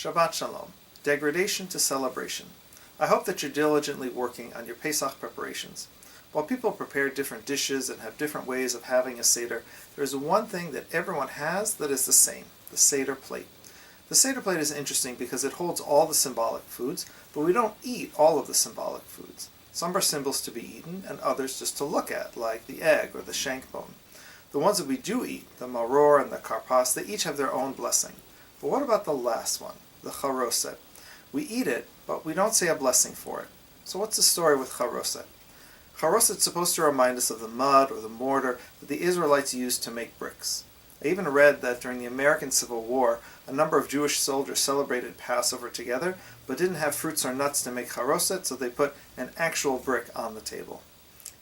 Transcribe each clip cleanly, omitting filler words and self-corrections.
Shabbat Shalom. Degradation to celebration. I hope that you're diligently working on your Pesach preparations. While people prepare different dishes and have different ways of having a Seder, there is one thing that everyone has that is the same, the Seder plate. The Seder plate is interesting because it holds all the symbolic foods, but we don't eat all of the symbolic foods. Some are symbols to be eaten and others just to look at, like the egg or the shank bone. The ones that we do eat, the maror and the karpas, they each have their own blessing. But what about the last one, the charoset? We eat it, but we don't say a blessing for it. So what's the story with charoset? Charoset is supposed to remind us of the mud or the mortar that the Israelites used to make bricks. I even read that during the American Civil War, a number of Jewish soldiers celebrated Passover together, but didn't have fruits or nuts to make charoset, so they put an actual brick on the table.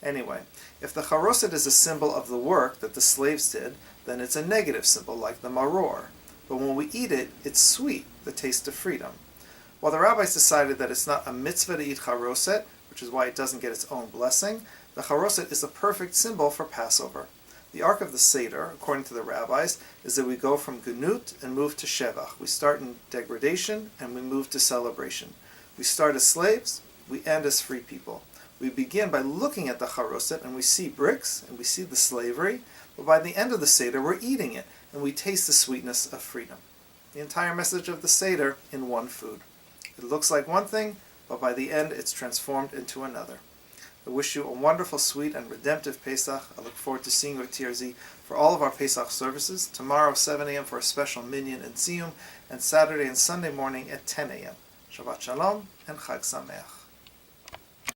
Anyway, if the charoset is a symbol of the work that the slaves did, then it's a negative symbol like the maror. But when we eat it, it's sweet, the taste of freedom. While the rabbis decided that it's not a mitzvah to eat charoset, which is why it doesn't get its own blessing, the charoset is a perfect symbol for Passover. The arc of the Seder, according to the rabbis, is that we go from Gunut and move to Shevach. We start in degradation and we move to celebration. We start as slaves, we end as free people. We begin by looking at the charoset and we see bricks and we see the slavery, but by the end of the Seder we're eating it and we taste the sweetness of freedom. The entire message of the Seder in one food. It looks like one thing, but by the end it's transformed into another. I wish you a wonderful, sweet, and redemptive Pesach. I look forward to seeing you at TRZ for all of our Pesach services. Tomorrow, 7 a.m. for a special minyan and siyum, and Saturday and Sunday morning at 10 a.m. Shabbat Shalom and Chag Sameach.